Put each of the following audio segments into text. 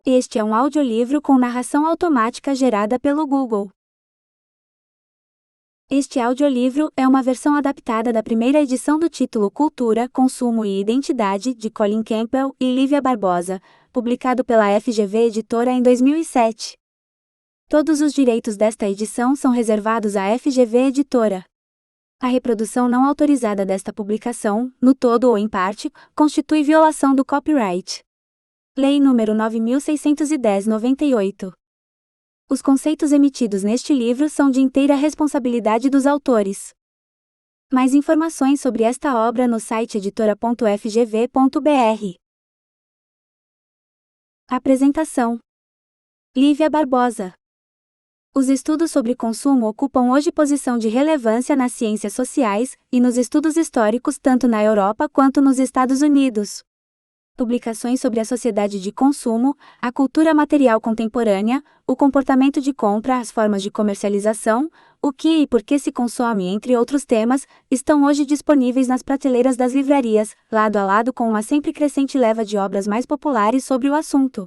Este é um audiolivro com narração automática gerada pelo Google. Este audiolivro é uma versão adaptada da primeira edição do título Cultura, Consumo e Identidade, de Colin Campbell e Lívia Barbosa, publicado pela FGV Editora em 2007. Todos os direitos desta edição são reservados à FGV Editora. A reprodução não autorizada desta publicação, no todo ou em parte, constitui violação do copyright. Lei nº 9.610/98. Os conceitos emitidos neste livro são de inteira responsabilidade dos autores. Mais informações sobre esta obra no site editora.fgv.br. Apresentação: Lívia Barbosa. Os estudos sobre consumo ocupam hoje posição de relevância nas ciências sociais e nos estudos históricos tanto na Europa quanto nos Estados Unidos. Publicações sobre a sociedade de consumo, a cultura material contemporânea, o comportamento de compra, as formas de comercialização, o que e por que se consome, entre outros temas, estão hoje disponíveis nas prateleiras das livrarias, lado a lado com uma sempre crescente leva de obras mais populares sobre o assunto.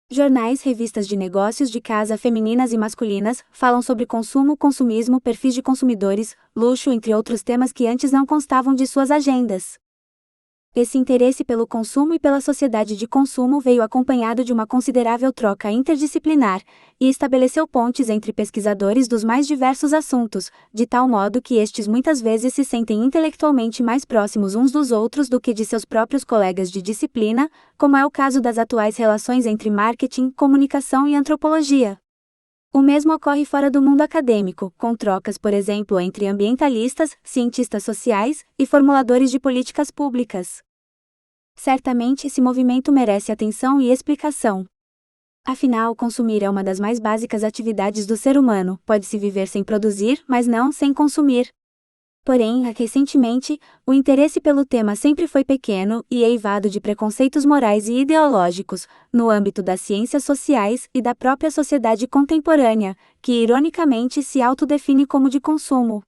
Jornais, revistas de negócios de casa femininas e masculinas falam sobre consumo, consumismo, perfis de consumidores, luxo, entre outros temas que antes não constavam de suas agendas. Esse interesse pelo consumo e pela sociedade de consumo veio acompanhado de uma considerável troca interdisciplinar, e estabeleceu pontes entre pesquisadores dos mais diversos assuntos, de tal modo que estes muitas vezes se sentem intelectualmente mais próximos uns dos outros do que de seus próprios colegas de disciplina, como é o caso das atuais relações entre marketing, comunicação e antropologia. O mesmo ocorre fora do mundo acadêmico, com trocas, por exemplo, entre ambientalistas, cientistas sociais e formuladores de políticas públicas. Certamente esse movimento merece atenção e explicação. Afinal, consumir é uma das mais básicas atividades do ser humano, pode-se viver sem produzir, mas não sem consumir. Porém, recentemente, o interesse pelo tema sempre foi pequeno e eivado de preconceitos morais e ideológicos, no âmbito das ciências sociais e da própria sociedade contemporânea, que ironicamente se autodefine como de consumo.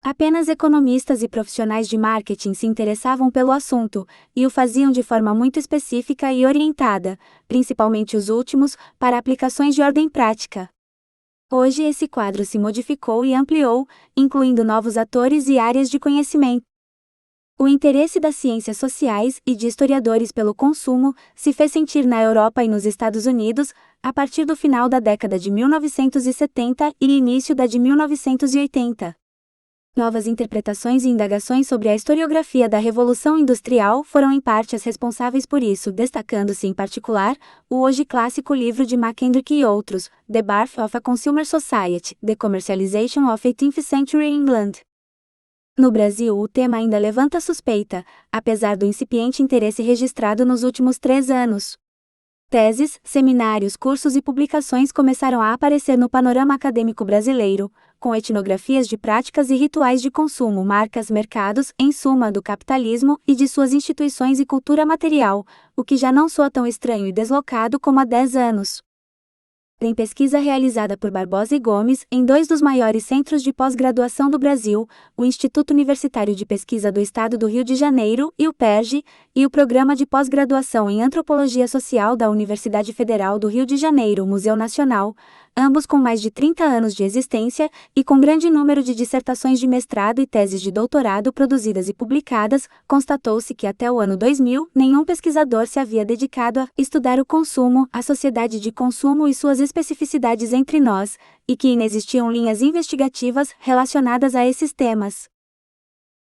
Apenas economistas e profissionais de marketing se interessavam pelo assunto, e o faziam de forma muito específica e orientada, principalmente os últimos, para aplicações de ordem prática. Hoje esse quadro se modificou e ampliou, incluindo novos atores e áreas de conhecimento. O interesse das ciências sociais e de historiadores pelo consumo se fez sentir na Europa e nos Estados Unidos, a partir do final da década de 1970 e início da de 1980. Novas interpretações e indagações sobre a historiografia da Revolução Industrial foram em parte as responsáveis por isso, destacando-se em particular, o hoje clássico livro de McKendrick e outros, The Birth of a Consumer Society, The Commercialization of 18th Century England. No Brasil o tema ainda levanta suspeita, apesar do incipiente interesse registrado nos últimos 3 anos. Teses, seminários, cursos e publicações começaram a aparecer no panorama acadêmico brasileiro, com etnografias de práticas e rituais de consumo, marcas, mercados, em suma, do capitalismo e de suas instituições e cultura material, o que já não soa tão estranho e deslocado como há 10 anos. Em pesquisa realizada por Barbosa e Gomes, em 2 dos maiores centros de pós-graduação do Brasil, o Instituto Universitário de Pesquisa do Estado do Rio de Janeiro e o PERJ, e o Programa de Pós-Graduação em Antropologia Social da Universidade Federal do Rio de Janeiro, Museu Nacional, ambos com mais de 30 anos de existência e com grande número de dissertações de mestrado e teses de doutorado produzidas e publicadas, constatou-se que até o ano 2000, nenhum pesquisador se havia dedicado a estudar o consumo, a sociedade de consumo e suas especificidades entre nós, e que inexistiam linhas investigativas relacionadas a esses temas.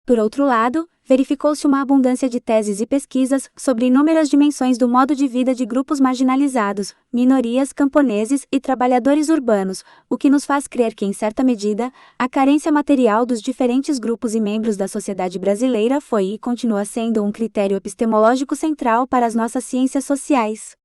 Por outro lado, verificou-se uma abundância de teses e pesquisas sobre inúmeras dimensões do modo de vida de grupos marginalizados, minorias, camponeses e trabalhadores urbanos, o que nos faz crer que, em certa medida, a carência material dos diferentes grupos e membros da sociedade brasileira foi e continua sendo um critério epistemológico central para as nossas ciências sociais.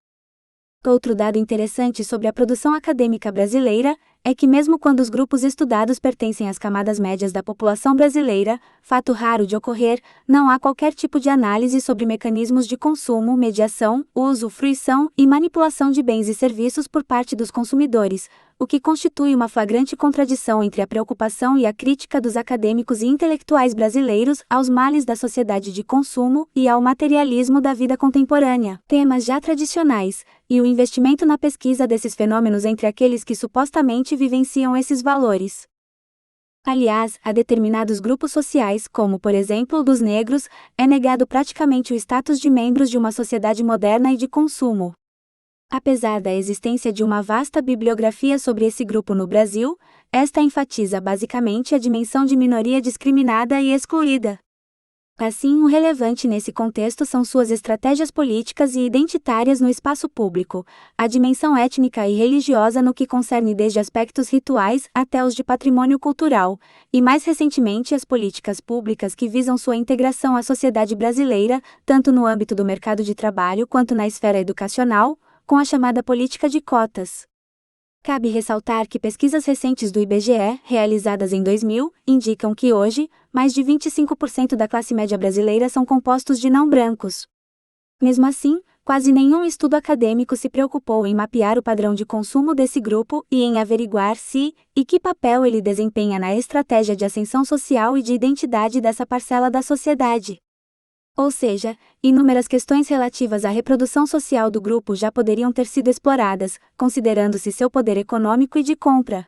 Outro dado interessante sobre a produção acadêmica brasileira é que mesmo quando os grupos estudados pertencem às camadas médias da população brasileira, fato raro de ocorrer, não há qualquer tipo de análise sobre mecanismos de consumo, mediação, uso, fruição e manipulação de bens e serviços por parte dos consumidores, o que constitui uma flagrante contradição entre a preocupação e a crítica dos acadêmicos e intelectuais brasileiros aos males da sociedade de consumo e ao materialismo da vida contemporânea, temas já tradicionais, e o investimento na pesquisa desses fenômenos entre aqueles que supostamente vivenciam esses valores. Aliás, a determinados grupos sociais, como por exemplo o dos negros, é negado praticamente o status de membros de uma sociedade moderna e de consumo. Apesar da existência de uma vasta bibliografia sobre esse grupo no Brasil, esta enfatiza basicamente a dimensão de minoria discriminada e excluída. Assim, o relevante nesse contexto são suas estratégias políticas e identitárias no espaço público, a dimensão étnica e religiosa no que concerne desde aspectos rituais até os de patrimônio cultural, e mais recentemente as políticas públicas que visam sua integração à sociedade brasileira, tanto no âmbito do mercado de trabalho quanto na esfera educacional, com a chamada política de cotas. Cabe ressaltar que pesquisas recentes do IBGE, realizadas em 2000, indicam que hoje, mais de 25% da classe média brasileira são compostos de não brancos. Mesmo assim, quase nenhum estudo acadêmico se preocupou em mapear o padrão de consumo desse grupo e em averiguar se e que papel ele desempenha na estratégia de ascensão social e de identidade dessa parcela da sociedade. Ou seja, inúmeras questões relativas à reprodução social do grupo já poderiam ter sido exploradas, considerando-se seu poder econômico e de compra.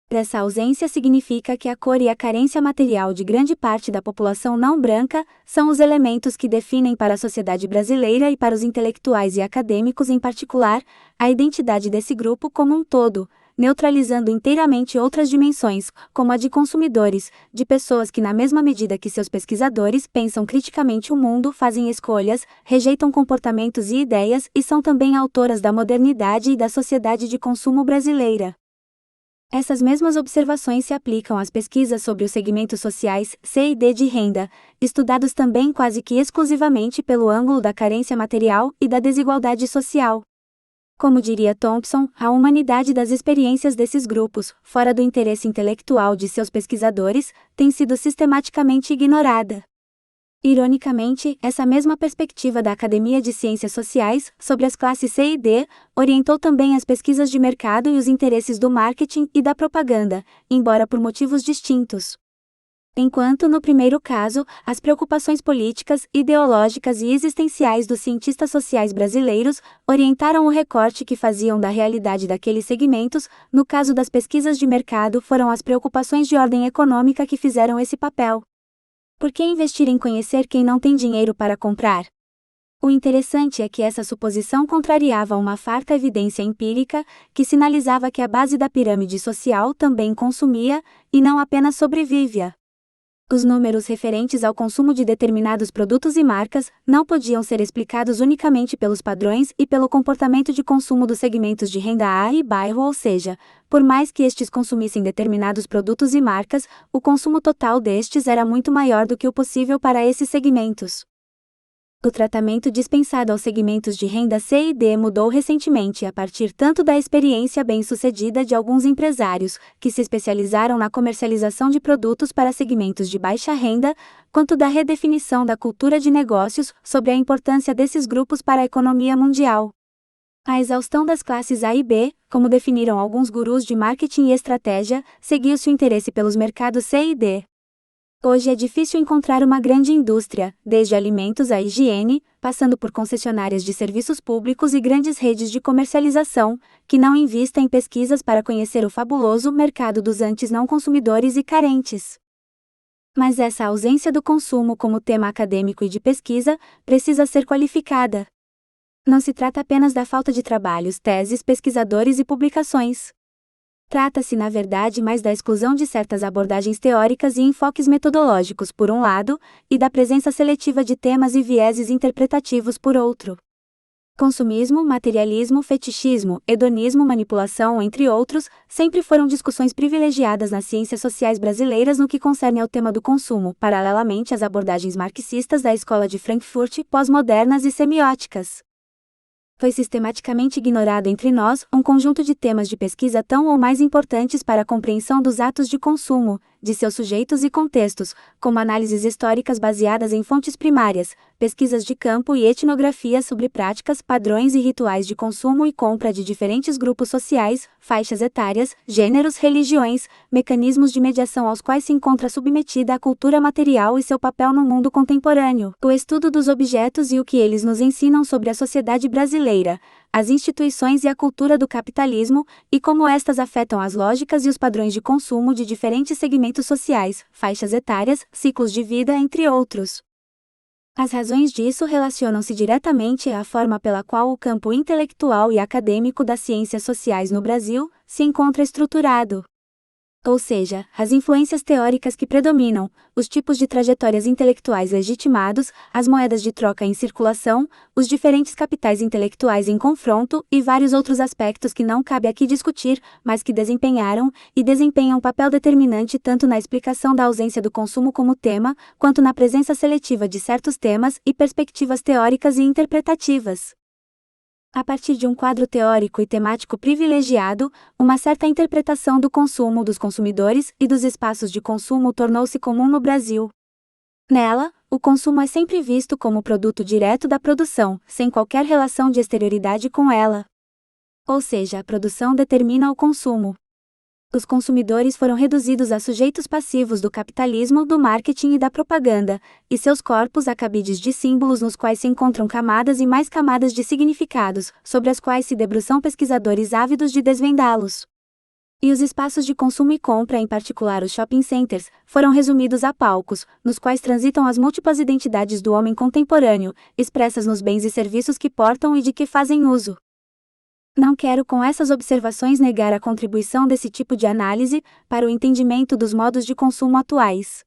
Essa ausência significa que a cor e a carência material de grande parte da população não branca são os elementos que definem para a sociedade brasileira e para os intelectuais e acadêmicos em particular, a identidade desse grupo como um todo, neutralizando inteiramente outras dimensões, como a de consumidores, de pessoas que na mesma medida que seus pesquisadores pensam criticamente o mundo, fazem escolhas, rejeitam comportamentos e ideias e são também autoras da modernidade e da sociedade de consumo brasileira. Essas mesmas observações se aplicam às pesquisas sobre os segmentos sociais C e D de renda, estudados também quase que exclusivamente pelo ângulo da carência material e da desigualdade social. Como diria Thompson, a humanidade das experiências desses grupos, fora do interesse intelectual de seus pesquisadores, tem sido sistematicamente ignorada. Ironicamente, essa mesma perspectiva da Academia de Ciências Sociais, sobre as classes C e D, orientou também as pesquisas de mercado e os interesses do marketing e da propaganda, embora por motivos distintos. Enquanto, no primeiro caso, as preocupações políticas, ideológicas e existenciais dos cientistas sociais brasileiros orientaram o recorte que faziam da realidade daqueles segmentos, no caso das pesquisas de mercado foram as preocupações de ordem econômica que fizeram esse papel. Por que investir em conhecer quem não tem dinheiro para comprar? O interessante é que essa suposição contrariava uma farta evidência empírica, que sinalizava que a base da pirâmide social também consumia, e não apenas sobrevivia. Os números referentes ao consumo de determinados produtos e marcas não podiam ser explicados unicamente pelos padrões e pelo comportamento de consumo dos segmentos de renda A e bairro, ou seja, por mais que estes consumissem determinados produtos e marcas, o consumo total destes era muito maior do que o possível para esses segmentos. O tratamento dispensado aos segmentos de renda C e D mudou recentemente a partir tanto da experiência bem-sucedida de alguns empresários, que se especializaram na comercialização de produtos para segmentos de baixa renda, quanto da redefinição da cultura de negócios sobre a importância desses grupos para a economia mundial. A exaustão das classes A e B, como definiram alguns gurus de marketing e estratégia, seguiu-se o interesse pelos mercados C e D. Hoje é difícil encontrar uma grande indústria, desde alimentos à higiene, passando por concessionárias de serviços públicos e grandes redes de comercialização, que não invista em pesquisas para conhecer o fabuloso mercado dos antes não consumidores e carentes. Mas essa ausência do consumo como tema acadêmico e de pesquisa precisa ser qualificada. Não se trata apenas da falta de trabalhos, teses, pesquisadores e publicações. Trata-se, na verdade, mais da exclusão de certas abordagens teóricas e enfoques metodológicos, por um lado, e da presença seletiva de temas e vieses interpretativos, por outro. Consumismo, materialismo, fetichismo, hedonismo, manipulação, entre outros, sempre foram discussões privilegiadas nas ciências sociais brasileiras no que concerne ao tema do consumo, paralelamente às abordagens marxistas da Escola de Frankfurt, pós-modernas e semióticas. Foi sistematicamente ignorado entre nós um conjunto de temas de pesquisa tão ou mais importantes para a compreensão dos atos de consumo, de seus sujeitos e contextos, como análises históricas baseadas em fontes primárias, pesquisas de campo e etnografia sobre práticas, padrões e rituais de consumo e compra de diferentes grupos sociais, faixas etárias, gêneros, religiões, mecanismos de mediação aos quais se encontra submetida a cultura material e seu papel no mundo contemporâneo, o estudo dos objetos e o que eles nos ensinam sobre a sociedade brasileira, as instituições e a cultura do capitalismo, e como estas afetam as lógicas e os padrões de consumo de diferentes segmentos sociais, faixas etárias, ciclos de vida, entre outros. As razões disso relacionam-se diretamente à forma pela qual o campo intelectual e acadêmico das ciências sociais no Brasil se encontra estruturado. Ou seja, as influências teóricas que predominam, os tipos de trajetórias intelectuais legitimados, as moedas de troca em circulação, os diferentes capitais intelectuais em confronto e vários outros aspectos que não cabe aqui discutir, mas que desempenharam e desempenham papel determinante tanto na explicação da ausência do consumo como tema, quanto na presença seletiva de certos temas e perspectivas teóricas e interpretativas. A partir de um quadro teórico e temático privilegiado, uma certa interpretação do consumo dos consumidores e dos espaços de consumo tornou-se comum no Brasil. Nela, o consumo é sempre visto como produto direto da produção, sem qualquer relação de exterioridade com ela. Ou seja, a produção determina o consumo. Os consumidores foram reduzidos a sujeitos passivos do capitalismo, do marketing e da propaganda, e seus corpos a cabides de símbolos nos quais se encontram camadas e mais camadas de significados, sobre as quais se debruçam pesquisadores ávidos de desvendá-los. E os espaços de consumo e compra, em particular os shopping centers, foram resumidos a palcos, nos quais transitam as múltiplas identidades do homem contemporâneo, expressas nos bens e serviços que portam e de que fazem uso. Não quero com essas observações negar a contribuição desse tipo de análise para o entendimento dos modos de consumo atuais.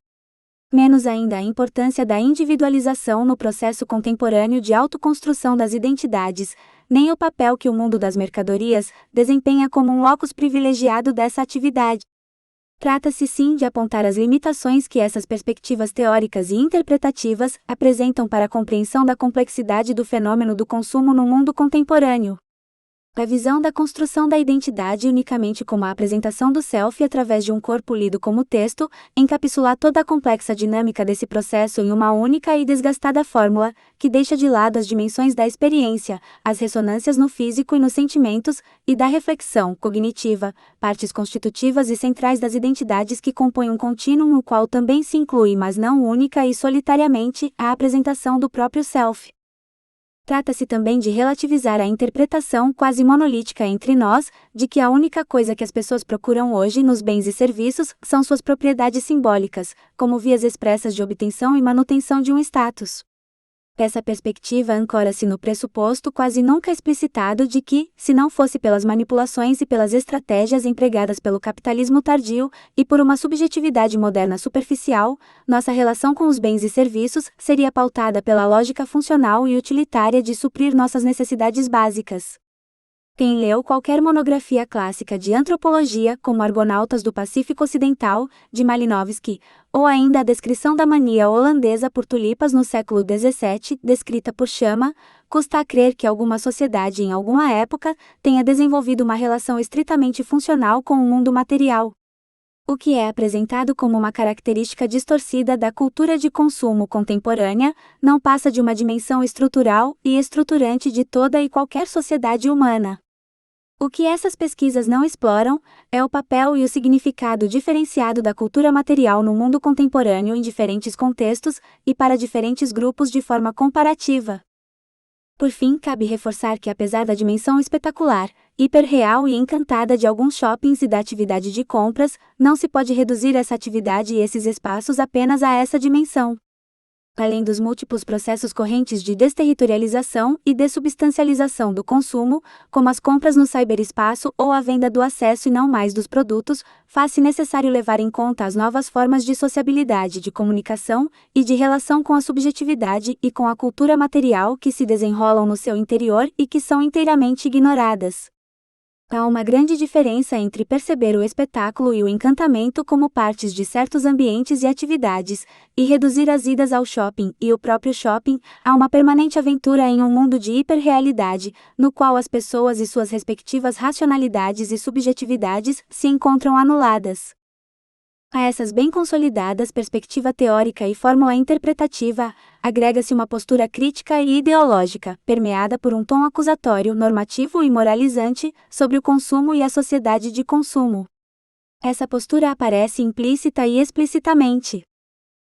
Menos ainda a importância da individualização no processo contemporâneo de autoconstrução das identidades, nem o papel que o mundo das mercadorias desempenha como um locus privilegiado dessa atividade. Trata-se sim de apontar as limitações que essas perspectivas teóricas e interpretativas apresentam para a compreensão da complexidade do fenômeno do consumo no mundo contemporâneo. A visão da construção da identidade unicamente como a apresentação do self através de um corpo lido como texto, encapsular toda a complexa dinâmica desse processo em uma única e desgastada fórmula, que deixa de lado as dimensões da experiência, as ressonâncias no físico e nos sentimentos, e da reflexão cognitiva, partes constitutivas e centrais das identidades que compõem um contínuo no qual também se inclui, mas não única e solitariamente, a apresentação do próprio self. Trata-se também de relativizar a interpretação quase monolítica entre nós, de que a única coisa que as pessoas procuram hoje nos bens e serviços são suas propriedades simbólicas, como vias expressas de obtenção e manutenção de um status. Essa perspectiva ancora-se no pressuposto quase nunca explicitado de que, se não fosse pelas manipulações e pelas estratégias empregadas pelo capitalismo tardio, e por uma subjetividade moderna superficial, nossa relação com os bens e serviços seria pautada pela lógica funcional e utilitária de suprir nossas necessidades básicas. Quem leu qualquer monografia clássica de antropologia, como Argonautas do Pacífico Ocidental, de Malinowski, ou ainda a descrição da mania holandesa por tulipas no século XVII, descrita por Chama, custa a crer que alguma sociedade em alguma época tenha desenvolvido uma relação estritamente funcional com o mundo material. O que é apresentado como uma característica distorcida da cultura de consumo contemporânea, não passa de uma dimensão estrutural e estruturante de toda e qualquer sociedade humana. O que essas pesquisas não exploram é o papel e o significado diferenciado da cultura material no mundo contemporâneo em diferentes contextos e para diferentes grupos de forma comparativa. Por fim, cabe reforçar que apesar da dimensão espetacular, hiperreal e encantada de alguns shoppings e da atividade de compras, não se pode reduzir essa atividade e esses espaços apenas a essa dimensão. Além dos múltiplos processos correntes de desterritorialização e dessubstancialização do consumo, como as compras no ciberespaço ou a venda do acesso e não mais dos produtos, faz-se necessário levar em conta as novas formas de sociabilidade, de comunicação e de relação com a subjetividade e com a cultura material que se desenrolam no seu interior e que são inteiramente ignoradas. Há uma grande diferença entre perceber o espetáculo e o encantamento como partes de certos ambientes e atividades, e reduzir as idas ao shopping e o próprio shopping a uma permanente aventura em um mundo de hiperrealidade, no qual as pessoas e suas respectivas racionalidades e subjetividades se encontram anuladas. A essas bem consolidadas perspectiva teórica e fórmula interpretativa, agrega-se uma postura crítica e ideológica, permeada por um tom acusatório, normativo e moralizante, sobre o consumo e a sociedade de consumo. Essa postura aparece implícita e explicitamente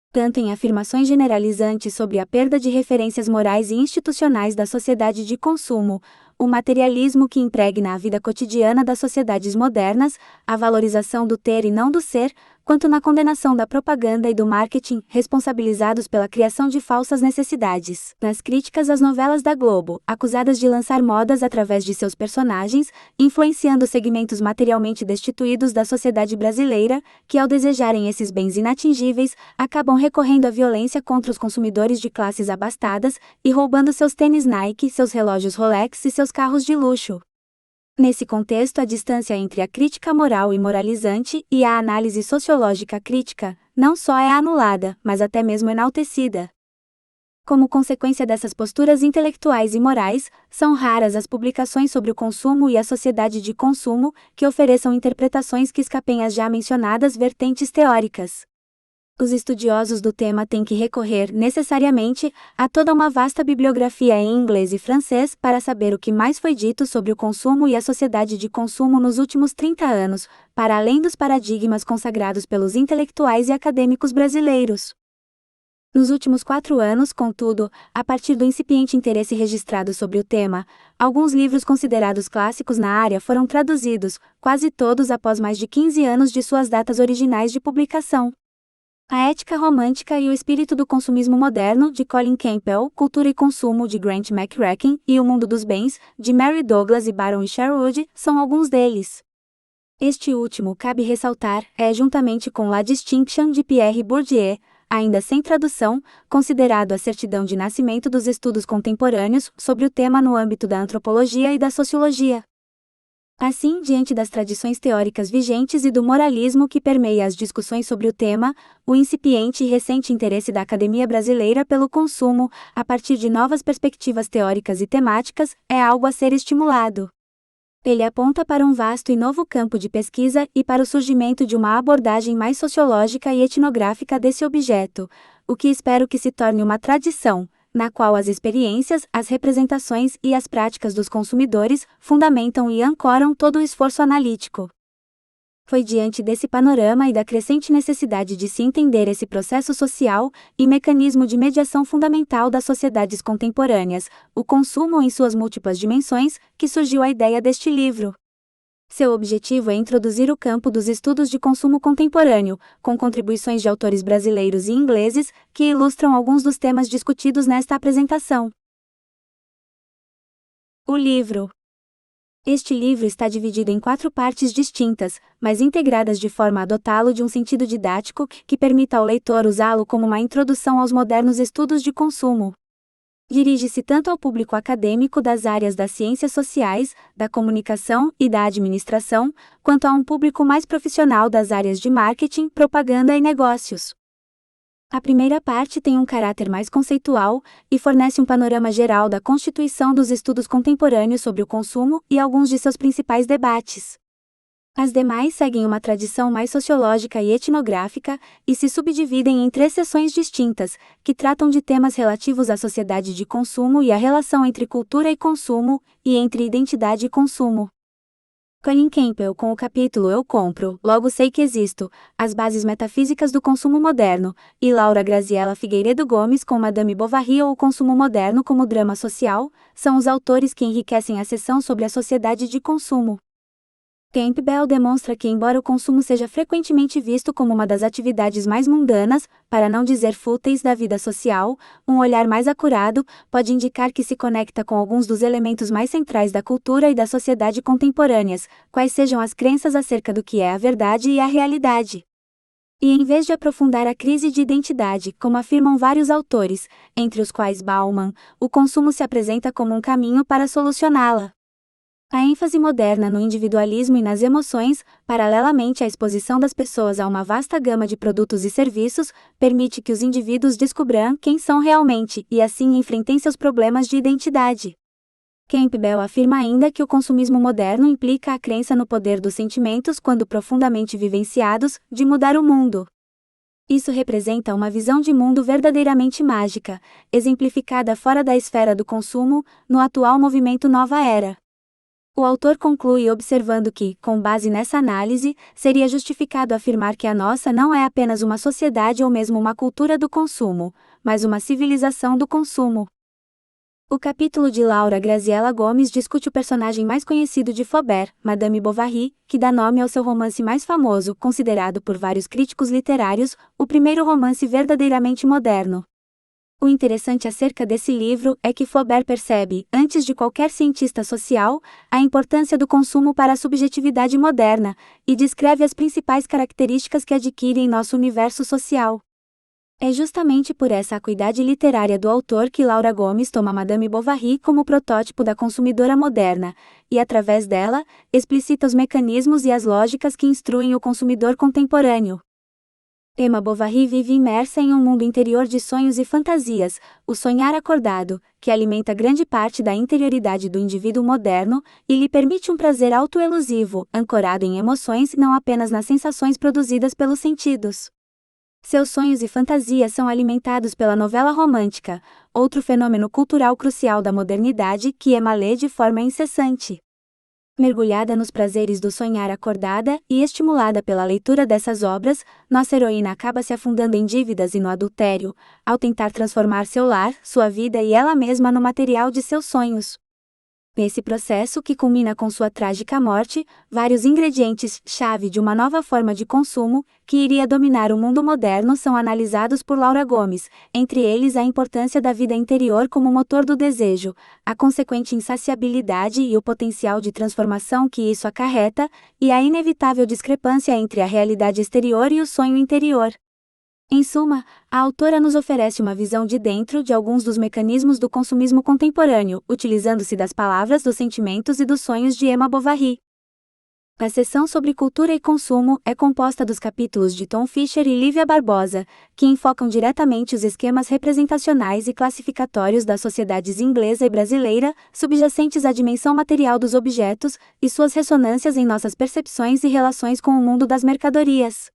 tanto em afirmações generalizantes sobre a perda de referências morais e institucionais da sociedade de consumo, o materialismo que impregna a vida cotidiana das sociedades modernas, a valorização do ter e não do ser, quanto na condenação da propaganda e do marketing, responsabilizados pela criação de falsas necessidades. Nas críticas às novelas da Globo, acusadas de lançar modas através de seus personagens, influenciando segmentos materialmente destituídos da sociedade brasileira, que ao desejarem esses bens inatingíveis, acabam recorrendo à violência contra os consumidores de classes abastadas e roubando seus tênis Nike, seus relógios Rolex e seus carros de luxo. Nesse contexto, a distância entre a crítica moral e moralizante e a análise sociológica crítica não só é anulada, mas até mesmo enaltecida. Como consequência dessas posturas intelectuais e morais, são raras as publicações sobre o consumo e a sociedade de consumo que ofereçam interpretações que escapem às já mencionadas vertentes teóricas. Os estudiosos do tema têm que recorrer, necessariamente, a toda uma vasta bibliografia em inglês e francês para saber o que mais foi dito sobre o consumo e a sociedade de consumo nos últimos 30 anos, para além dos paradigmas consagrados pelos intelectuais e acadêmicos brasileiros. Nos últimos 4 anos, contudo, a partir do incipiente interesse registrado sobre o tema, alguns livros considerados clássicos na área foram traduzidos, quase todos após mais de 15 anos de suas datas originais de publicação. A Ética Romântica e o Espírito do Consumismo Moderno, de Colin Campbell, Cultura e Consumo, de Grant McCracken, e O Mundo dos Bens, de Mary Douglas e Baron Sherwood, são alguns deles. Este último, cabe ressaltar, é, juntamente com La Distinction, de Pierre Bourdieu, ainda sem tradução, considerado a certidão de nascimento dos estudos contemporâneos sobre o tema no âmbito da antropologia e da sociologia. Assim, diante das tradições teóricas vigentes e do moralismo que permeia as discussões sobre o tema, o incipiente e recente interesse da academia brasileira pelo consumo, a partir de novas perspectivas teóricas e temáticas, é algo a ser estimulado. Ele aponta para um vasto e novo campo de pesquisa e para o surgimento de uma abordagem mais sociológica e etnográfica desse objeto, o que espero que se torne uma tradição, na qual as experiências, as representações e as práticas dos consumidores fundamentam e ancoram todo o esforço analítico. Foi diante desse panorama e da crescente necessidade de se entender esse processo social e mecanismo de mediação fundamental das sociedades contemporâneas, o consumo em suas múltiplas dimensões, que surgiu a ideia deste livro. Seu objetivo é introduzir o campo dos estudos de consumo contemporâneo, com contribuições de autores brasileiros e ingleses, que ilustram alguns dos temas discutidos nesta apresentação. O livro. Este livro está dividido em 4 partes distintas, mas integradas de forma a dotá-lo de um sentido didático que permita ao leitor usá-lo como uma introdução aos modernos estudos de consumo. Dirige-se tanto ao público acadêmico das áreas das ciências sociais, da comunicação e da administração, quanto a um público mais profissional das áreas de marketing, propaganda e negócios. A primeira parte tem um caráter mais conceitual e fornece um panorama geral da constituição dos estudos contemporâneos sobre o consumo e alguns de seus principais debates. As demais seguem uma tradição mais sociológica e etnográfica, e se subdividem em 3 seções distintas, que tratam de temas relativos à sociedade de consumo e à relação entre cultura e consumo, e entre identidade e consumo. Colin Campbell com o capítulo Eu Compro, Logo Sei Que Existo, As Bases Metafísicas do Consumo Moderno, e Laura Graziella Figueiredo Gomes com Madame Bovary ou o Consumo Moderno como Drama Social, são os autores que enriquecem a seção sobre a sociedade de consumo. Campbell demonstra que, embora o consumo seja frequentemente visto como uma das atividades mais mundanas, para não dizer fúteis da vida social, um olhar mais acurado pode indicar que se conecta com alguns dos elementos mais centrais da cultura e da sociedade contemporâneas, quais sejam as crenças acerca do que é a verdade e a realidade. E em vez de aprofundar a crise de identidade, como afirmam vários autores, entre os quais Bauman, o consumo se apresenta como um caminho para solucioná-la. A ênfase moderna no individualismo e nas emoções, paralelamente à exposição das pessoas a uma vasta gama de produtos e serviços, permite que os indivíduos descubram quem são realmente e assim enfrentem seus problemas de identidade. Campbell afirma ainda que o consumismo moderno implica a crença no poder dos sentimentos quando profundamente vivenciados, de mudar o mundo. Isso representa uma visão de mundo verdadeiramente mágica, exemplificada fora da esfera do consumo, no atual movimento Nova Era. O autor conclui observando que, com base nessa análise, seria justificado afirmar que a nossa não é apenas uma sociedade ou mesmo uma cultura do consumo, mas uma civilização do consumo. O capítulo de Laura Graziella Gomes discute o personagem mais conhecido de Flaubert, Madame Bovary, que dá nome ao seu romance mais famoso, considerado por vários críticos literários, o primeiro romance verdadeiramente moderno. O interessante acerca desse livro é que Flaubert percebe, antes de qualquer cientista social, a importância do consumo para a subjetividade moderna, e descreve as principais características que adquire em nosso universo social. É justamente por essa acuidade literária do autor que Laura Gomes toma Madame Bovary como protótipo da consumidora moderna, e através dela, explicita os mecanismos e as lógicas que instruem o consumidor contemporâneo. Emma Bovary vive imersa em um mundo interior de sonhos e fantasias, o sonhar acordado, que alimenta grande parte da interioridade do indivíduo moderno, e lhe permite um prazer autoelusivo, ancorado em emoções e não apenas nas sensações produzidas pelos sentidos. Seus sonhos e fantasias são alimentados pela novela romântica, outro fenômeno cultural crucial da modernidade que Emma lê de forma incessante. Mergulhada nos prazeres do sonhar acordada e estimulada pela leitura dessas obras, nossa heroína acaba se afundando em dívidas e no adultério, ao tentar transformar seu lar, sua vida e ela mesma no material de seus sonhos. Nesse processo que culmina com sua trágica morte, vários ingredientes-chave de uma nova forma de consumo, que iria dominar o mundo moderno são analisados por Laura Gomes, entre eles a importância da vida interior como motor do desejo, a consequente insaciabilidade e o potencial de transformação que isso acarreta, e a inevitável discrepância entre a realidade exterior e o sonho interior. Em suma, a autora nos oferece uma visão de dentro de alguns dos mecanismos do consumismo contemporâneo, utilizando-se das palavras, dos sentimentos e dos sonhos de Emma Bovary. A seção sobre cultura e consumo é composta dos capítulos de Tom Fisher e Lívia Barbosa, que enfocam diretamente os esquemas representacionais e classificatórios das sociedades inglesa e brasileira, subjacentes à dimensão material dos objetos, e suas ressonâncias em nossas percepções e relações com o mundo das mercadorias.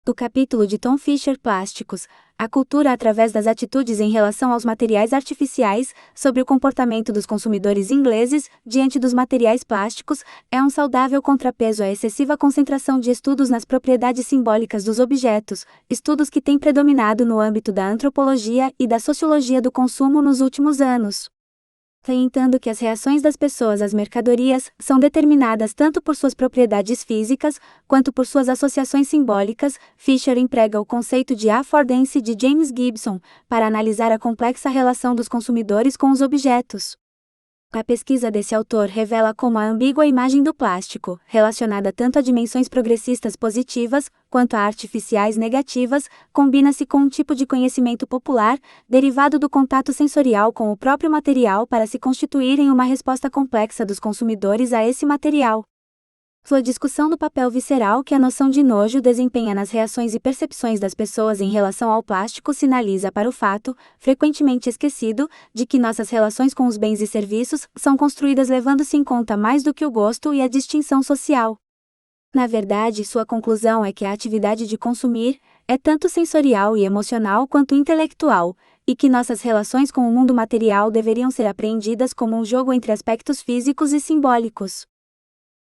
Do capítulo de Tom Fisher Plásticos, a cultura através das atitudes em relação aos materiais artificiais, sobre o comportamento dos consumidores ingleses diante dos materiais plásticos, é um saudável contrapeso à excessiva concentração de estudos nas propriedades simbólicas dos objetos, estudos que têm predominado no âmbito da antropologia e da sociologia do consumo nos últimos anos. Salientando que as reações das pessoas às mercadorias são determinadas tanto por suas propriedades físicas, quanto por suas associações simbólicas, Fisher emprega o conceito de affordance de James Gibson, para analisar a complexa relação dos consumidores com os objetos. A pesquisa desse autor revela como a ambígua imagem do plástico, relacionada tanto a dimensões progressistas positivas, quanto a artificiais negativas, combina-se com um tipo de conhecimento popular, derivado do contato sensorial com o próprio material para se constituir em uma resposta complexa dos consumidores a esse material. Sua discussão do papel visceral que a noção de nojo desempenha nas reações e percepções das pessoas em relação ao plástico sinaliza para o fato, frequentemente esquecido, de que nossas relações com os bens e serviços são construídas levando-se em conta mais do que o gosto e a distinção social. Na verdade, sua conclusão é que a atividade de consumir é tanto sensorial e emocional quanto intelectual, e que nossas relações com o mundo material deveriam ser apreendidas como um jogo entre aspectos físicos e simbólicos.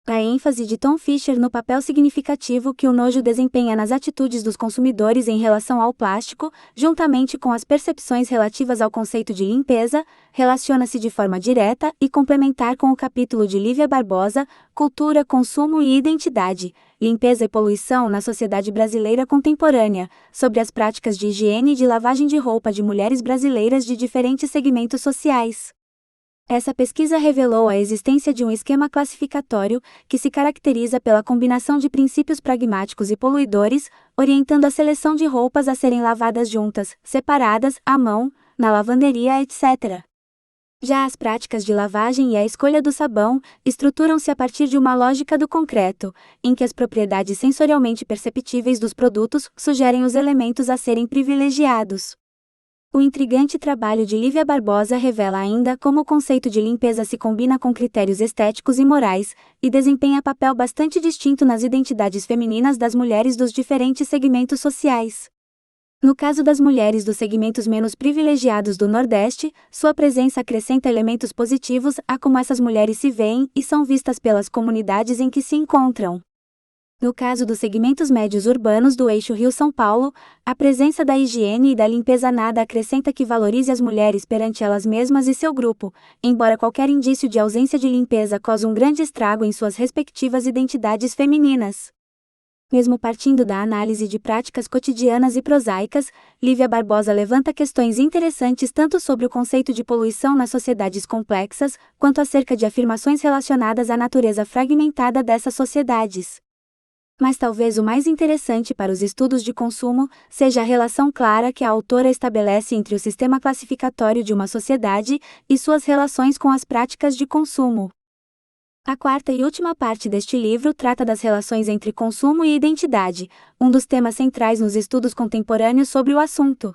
A ênfase de Tom Fisher no papel significativo que o nojo desempenha nas atitudes dos consumidores em relação ao plástico, juntamente com as percepções relativas ao conceito de limpeza, relaciona-se de forma direta e complementar com o capítulo de Lívia Barbosa, Cultura, Consumo e Identidade, Limpeza e Poluição na Sociedade Brasileira Contemporânea, sobre as práticas de higiene e de lavagem de roupa de mulheres brasileiras de diferentes segmentos sociais. Essa pesquisa revelou a existência de um esquema classificatório, que se caracteriza pela combinação de princípios pragmáticos e poluidores, orientando a seleção de roupas a serem lavadas juntas, separadas, à mão, na lavanderia, etc. Já as práticas de lavagem e a escolha do sabão estruturam-se a partir de uma lógica do concreto, em que as propriedades sensorialmente perceptíveis dos produtos sugerem os elementos a serem privilegiados. O intrigante trabalho de Lívia Barbosa revela ainda como o conceito de limpeza se combina com critérios estéticos e morais, e desempenha papel bastante distinto nas identidades femininas das mulheres dos diferentes segmentos sociais. No caso das mulheres dos segmentos menos privilegiados do Nordeste, sua presença acrescenta elementos positivos a como essas mulheres se veem e são vistas pelas comunidades em que se encontram. No caso dos segmentos médios urbanos do eixo Rio-São Paulo, a presença da higiene e da limpeza nada acrescenta que valorize as mulheres perante elas mesmas e seu grupo, embora qualquer indício de ausência de limpeza cause um grande estrago em suas respectivas identidades femininas. Mesmo partindo da análise de práticas cotidianas e prosaicas, Lívia Barbosa levanta questões interessantes tanto sobre o conceito de poluição nas sociedades complexas, quanto acerca de afirmações relacionadas à natureza fragmentada dessas sociedades. Mas talvez o mais interessante para os estudos de consumo seja a relação clara que a autora estabelece entre o sistema classificatório de uma sociedade e suas relações com as práticas de consumo. A quarta e última parte deste livro trata das relações entre consumo e identidade, um dos temas centrais nos estudos contemporâneos sobre o assunto.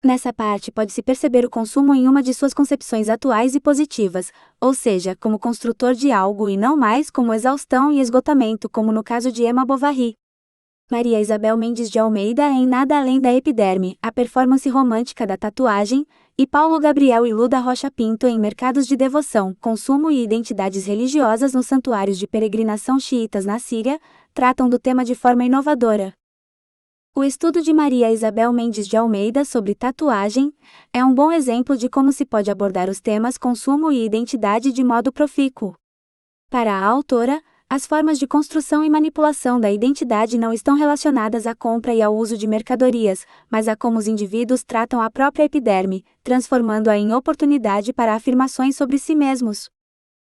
Nessa parte pode-se perceber o consumo em uma de suas concepções atuais e positivas, ou seja, como construtor de algo e não mais como exaustão e esgotamento como no caso de Emma Bovary. Maria Isabel Mendes de Almeida em Nada Além da Epiderme, a performance romântica da tatuagem, e Paulo Gabriel e Luda Rocha Pinto em Mercados de Devoção, Consumo e Identidades Religiosas nos Santuários de Peregrinação Xiitas na Síria, tratam do tema de forma inovadora. O estudo de Maria Isabel Mendes de Almeida sobre tatuagem é um bom exemplo de como se pode abordar os temas consumo e identidade de modo profícuo. Para a autora, as formas de construção e manipulação da identidade não estão relacionadas à compra e ao uso de mercadorias, mas a como os indivíduos tratam a própria epiderme, transformando-a em oportunidade para afirmações sobre si mesmos.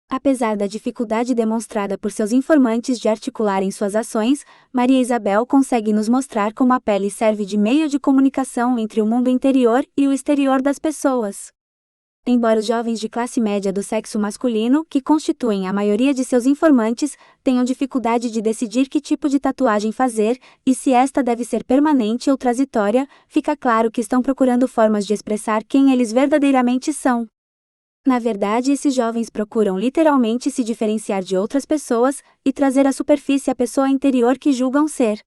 Apesar da dificuldade demonstrada por seus informantes de articularem suas ações, Maria Isabel consegue nos mostrar como a pele serve de meio de comunicação entre o mundo interior e o exterior das pessoas. Embora os jovens de classe média do sexo masculino, que constituem a maioria de seus informantes, tenham dificuldade de decidir que tipo de tatuagem fazer, e se esta deve ser permanente ou transitória, fica claro que estão procurando formas de expressar quem eles verdadeiramente são. Na verdade, esses jovens procuram literalmente se diferenciar de outras pessoas e trazer à superfície a pessoa interior que julgam ser.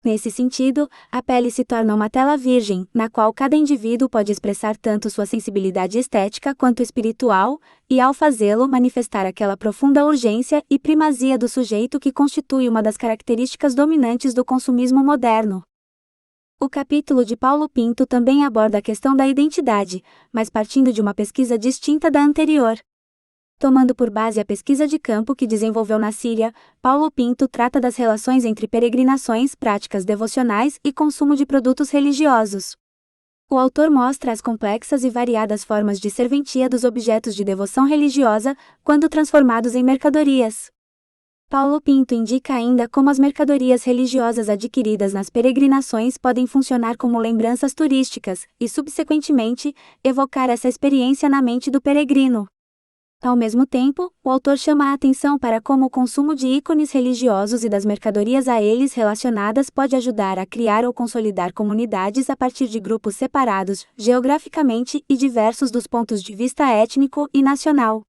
Nesse sentido, a pele se torna uma tela virgem, na qual cada indivíduo pode expressar tanto sua sensibilidade estética quanto espiritual, e ao fazê-lo manifestar aquela profunda urgência e primazia do sujeito que constitui uma das características dominantes do consumismo moderno. O capítulo de Paulo Pinto também aborda a questão da identidade, mas partindo de uma pesquisa distinta da anterior. Tomando por base a pesquisa de campo que desenvolveu na Síria, Paulo Pinto trata das relações entre peregrinações, práticas devocionais e consumo de produtos religiosos. O autor mostra as complexas e variadas formas de serventia dos objetos de devoção religiosa, quando transformados em mercadorias. Paulo Pinto indica ainda como as mercadorias religiosas adquiridas nas peregrinações podem funcionar como lembranças turísticas, e subsequentemente, evocar essa experiência na mente do peregrino. Ao mesmo tempo, o autor chama a atenção para como o consumo de ícones religiosos e das mercadorias a eles relacionadas pode ajudar a criar ou consolidar comunidades a partir de grupos separados, geograficamente e diversos dos pontos de vista étnico e nacional.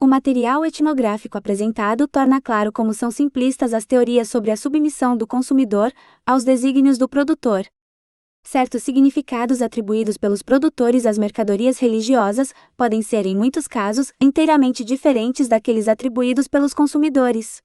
O material etnográfico apresentado torna claro como são simplistas as teorias sobre a submissão do consumidor aos desígnios do produtor. Certos significados atribuídos pelos produtores às mercadorias religiosas podem ser, em muitos casos, inteiramente diferentes daqueles atribuídos pelos consumidores.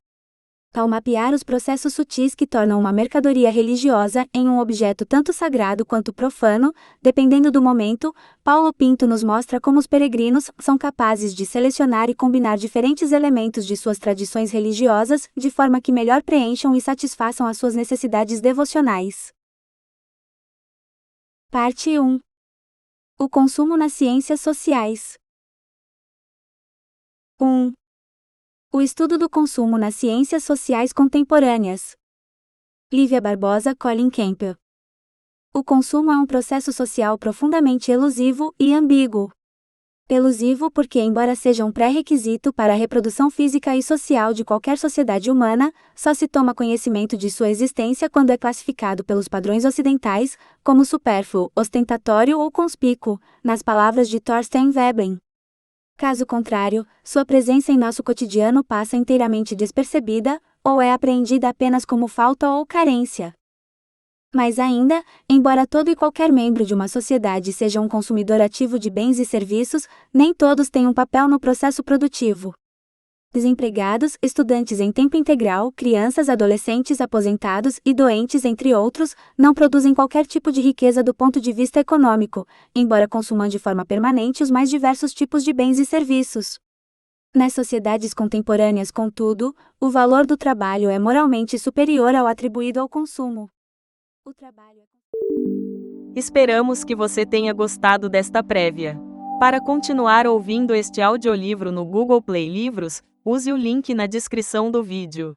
Ao mapear os processos sutis que tornam uma mercadoria religiosa em um objeto tanto sagrado quanto profano, dependendo do momento, Paulo Pinto nos mostra como os peregrinos são capazes de selecionar e combinar diferentes elementos de suas tradições religiosas, de forma que melhor preencham e satisfaçam as suas necessidades devocionais. Parte 1. O consumo nas ciências sociais. 1. O estudo do consumo nas ciências sociais contemporâneas. Lívia Barbosa Colin Campbell. O consumo é um processo social profundamente elusivo e ambíguo. Elusivo porque, embora seja um pré-requisito para a reprodução física e social de qualquer sociedade humana, só se toma conhecimento de sua existência quando é classificado pelos padrões ocidentais como supérfluo, ostentatório ou conspícuo, nas palavras de Thorstein Veblen. Caso contrário, sua presença em nosso cotidiano passa inteiramente despercebida, ou é apreendida apenas como falta ou carência. Mais ainda, embora todo e qualquer membro de uma sociedade seja um consumidor ativo de bens e serviços, nem todos têm um papel no processo produtivo. Desempregados, estudantes em tempo integral, crianças, adolescentes, aposentados e doentes, entre outros, não produzem qualquer tipo de riqueza do ponto de vista econômico, embora consumam de forma permanente os mais diversos tipos de bens e serviços. Nas sociedades contemporâneas, contudo, o valor do trabalho é moralmente superior ao atribuído ao consumo. Esperamos que você tenha gostado desta prévia. Para continuar ouvindo este audiolivro no Google Play Livros, use o link na descrição do vídeo.